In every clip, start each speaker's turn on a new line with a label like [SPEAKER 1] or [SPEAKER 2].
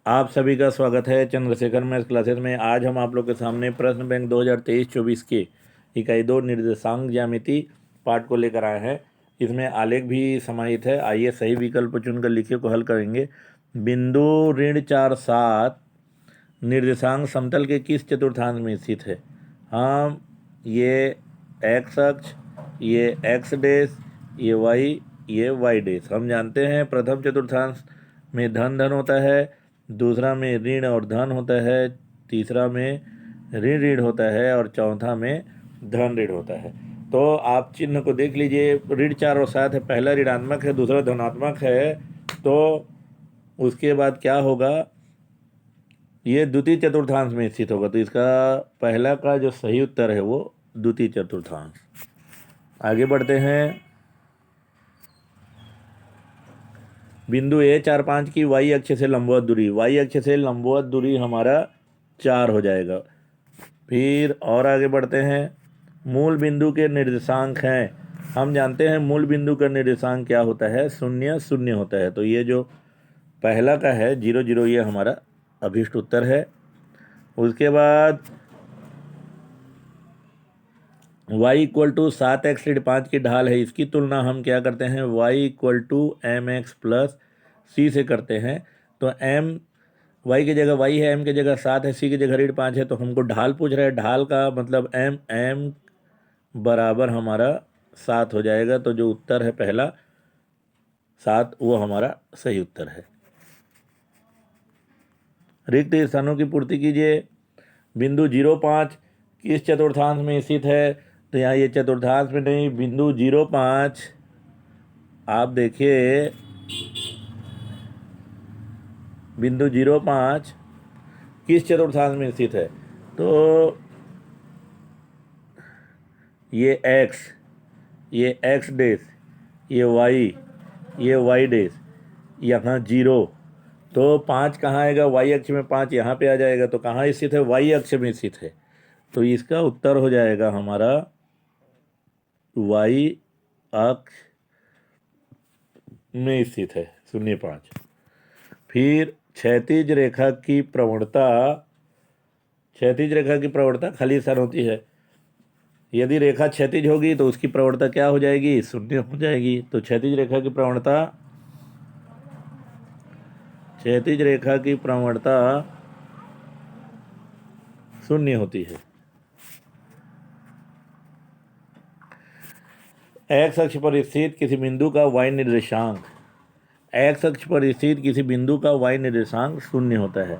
[SPEAKER 1] आप सभी का स्वागत है चंद्रशेखर मैथ्स क्लासेस में। आज हम आप लोग के सामने प्रश्न बैंक 2023-24 के इकाई 2 निर्देशांक ज्यामिति पाठ को लेकर आए हैं। इसमें आलेख भी समाहित है। आइए सही विकल्प चुनकर लिखिए को हल करेंगे। बिंदु ऋण 4 7 निर्देशांक समतल के किस चतुर्थांश में स्थित है? हम ये एक्स अक्ष, ये एक्स डैश, ये वाई डैश। हम जानते हैं प्रथम चतुर्थांश में धन धन होता है, दूसरा में ऋण और धन होता है, तीसरा में ऋण ऋण होता है और चौथा में धन ऋण होता है। तो आप चिन्ह को देख लीजिए। ऋण 4 और 7 है, पहला ऋणात्मक है, दूसरा धनात्मक है। तो उसके बाद क्या होगा? ये द्वितीय चतुर्थांश में स्थित होगा। तो इसका पहला का जो सही उत्तर है वो द्वितीय चतुर्थांश। आगे बढ़ते हैं। बिंदु A4 5 की वाई अक्ष से लंबवत दूरी, वाई अक्ष से लंबवत दूरी हमारा 4 हो जाएगा। फिर और आगे बढ़ते हैं। मूल बिंदु के निर्देशांक हैं। हम जानते हैं मूल बिंदु का निर्देशांक क्या होता है? 0 0 होता है। तो ये जो पहला का है 0 0, ये हमारा अभीष्ट उत्तर है। उसके बाद y = 7x-5 की ढाल है, इसकी तुलना हम क्या करते हैं? y = mx + c से करते हैं। तो m, y की जगह y है, m की जगह 7 है, c की जगह ऋण 5 है। तो हमको ढाल पूछ रहा है। ढाल का मतलब m बराबर हमारा 7 हो जाएगा। तो जो उत्तर है पहला 7, वो हमारा सही उत्तर है। रिक्त स्थानों की पूर्ति कीजिए। बिंदु 0 5 किस चतुर्थांश में स्थित है? तो यहाँ ये चतुर्थांश में नहीं, बिंदु 0 5 आप देखिए, बिंदु 0 5 किस चतुर्थांश में स्थित है? तो ये x, ये x डैश, ये y डैश, यहाँ 0। तो 5 कहाँ आएगा? y अक्ष में 5 यहाँ पे आ जाएगा। तो कहाँ स्थित है? y अक्ष में स्थित है। तो इसका उत्तर हो जाएगा हमारा y अक्ष में स्थित है 0 5। फिर क्षैतिज रेखा की प्रवणता खाली स्थान होती है। यदि रेखा क्षैतिज होगी तो उसकी प्रवणता क्या हो जाएगी? 0 हो जाएगी। तो क्षैतिज रेखा की प्रवणता 0 होती है। एक्स अक्ष पर स्थित किसी बिंदु का y निर्देशांक, एक्स अक्ष पर स्थित किसी बिंदु का y निर्देशांक 0 होता है।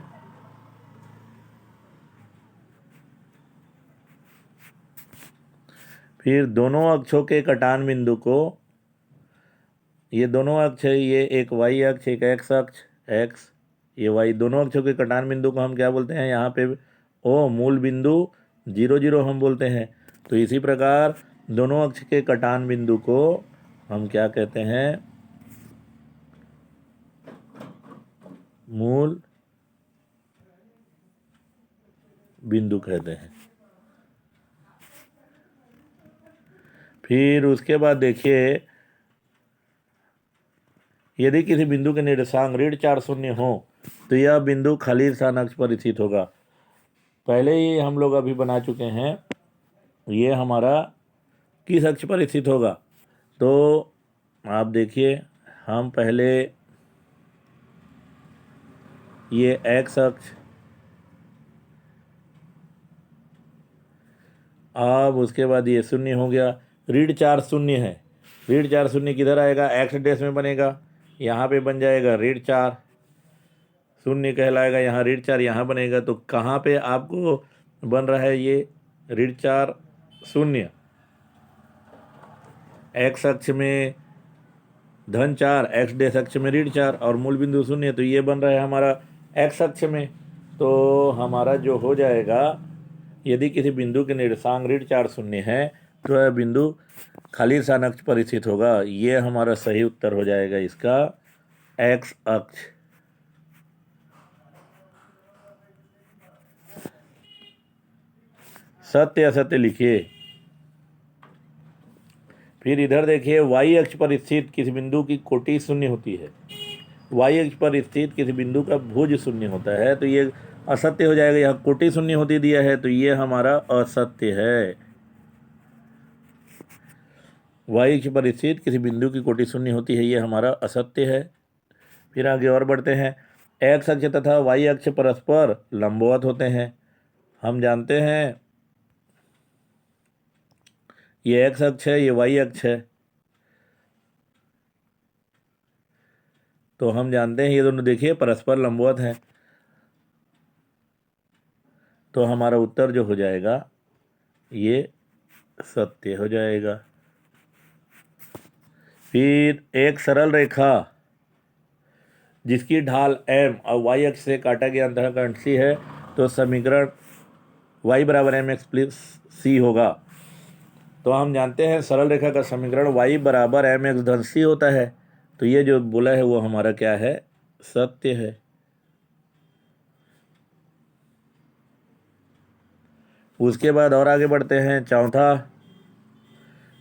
[SPEAKER 1] फिर दोनों अक्षों के कटान बिंदु को, ये दोनों अक्ष है, ये एक y अक्ष, एक x अक्ष, x, ये y, दोनों अक्षों के कटान बिंदु को हम क्या बोलते हैं? यहाँ पे मूल बिंदु 0 0 हम बोलते हैं। तो इसी प्रकार दोनों अक्ष के कटान बिंदु को हम क्या कहते हैं? मूल बिंदु कहते हैं। फिर उसके बाद देखिए, यदि किसी बिंदु के निर्देशांक ऋण 4 0 हो तो यह बिंदु खाली स्थान अक्ष पर स्थित होगा। पहले ही हम लोग अभी बना चुके हैं। ये हमारा किस अक्ष पर स्थित होगा? तो आप देखिए, हम पहले ये एक्स अक्ष, अब उसके बाद ये 0 हो गया। ऋण 4 0 है। ऋण 4 0 किधर आएगा? एक्स डैश में बनेगा, यहाँ पे बन जाएगा ऋण 4 0 कहलाएगा। यहाँ ऋण 4 यहाँ बनेगा। तो कहाँ पे आपको बन रहा है ये ऋण 4 0? एक्स अक्ष में धन 4, एक्स डैश अक्ष में ऋण 4 और मूल बिंदु 0। तो ये बन रहा है हमारा एक्स अक्ष में। तो हमारा जो हो जाएगा, यदि किसी बिंदु के निर्देशांक ऋण 4 0 है तो यह बिंदु खाली स्थान अक्ष पर स्थित होगा। ये हमारा सही उत्तर हो जाएगा इसका एक्स अक्ष। सत्य असत्य लिखिए। फिर इधर देखिए, वाई अक्ष पर स्थित किसी बिंदु की कोटि 0 होती है। वाई अक्ष पर स्थित किसी बिंदु का भुज शून्य होता है तो ये असत्य हो जाएगा। यहाँ कोटि शून्य होती दिया है तो ये हमारा असत्य है। वाई अक्ष पर स्थित किसी बिंदु की कोटि शून्य होती है, ये हमारा असत्य है। फिर आगे और बढ़ते हैं। एक्स अक्ष तथा वाई अक्ष परस्पर लंबवत होते हैं। हम जानते हैं ये एक्स अक्ष है, ये वाई अक्ष है, तो हम जानते हैं ये दोनों देखिए परस्पर लंबवत हैं। तो हमारा उत्तर जो हो जाएगा ये सत्य हो जाएगा। फिर एक सरल रेखा जिसकी ढाल m और y अक्ष से काटा गया अंतःखंड C है तो समीकरण y बराबर एम एक्स प्लस सी होगा। तो हम जानते हैं सरल रेखा का समीकरण y बराबर एम एक्स धन सी होता है, तो ये जो बोला है वो हमारा क्या है, सत्य है। उसके बाद और आगे बढ़ते हैं। चौथा,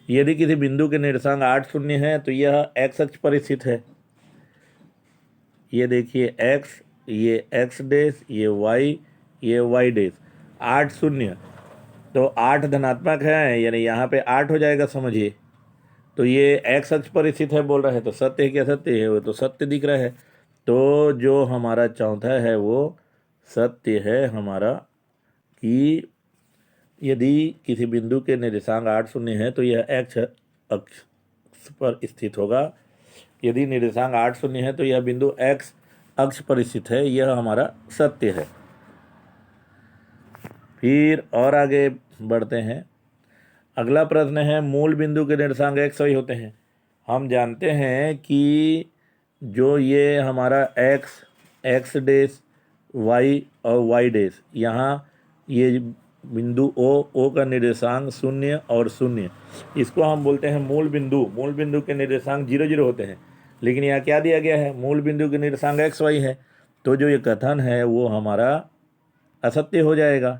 [SPEAKER 1] यदि किसी बिंदु के निर्देशांक 8 शून्य है तो यह x अक्ष पर स्थित है। ये देखिए x, ये x डैश, ये y, ये y डैश। 8 शून्य तो 8 धनात्मक है, यानी यहाँ पे 8 हो जाएगा समझिए। तो ये x अक्ष पर स्थित है बोल रहा है, तो सत्य है क्या, सत्य है, वो तो सत्य दिख रहा है। तो जो हमारा चौथा है वो सत्य है हमारा, कि यदि किसी बिंदु के निर्देशांक 8 शून्य है तो यह x अक्ष पर स्थित होगा। यदि निर्देशांक 8 शून्य है तो यह बिंदु x अक्ष पर स्थित है, यह हमारा सत्य है। फिर और आगे बढ़ते हैं। अगला प्रश्न है, मूल बिंदु के निर्देशांक x y होते हैं। हम जानते हैं कि जो ये हमारा x डैश y और y डैश, यहाँ ये बिंदु O का निर्देशांक 0 और 0, इसको हम बोलते हैं मूल बिंदु। मूल बिंदु के निर्देशांक 0 0 होते हैं, लेकिन यहाँ क्या दिया गया है, मूल बिंदु के निर्देशांक x y है, तो जो ये कथन है वो हमारा असत्य हो जाएगा।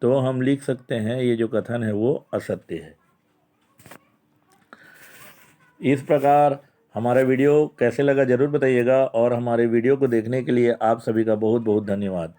[SPEAKER 1] तो हम लिख सकते हैं ये जो कथन है वो असत्य है। इस प्रकार हमारा वीडियो कैसे लगा ज़रूर बताइएगा, और हमारे वीडियो को देखने के लिए आप सभी का बहुत बहुत धन्यवाद।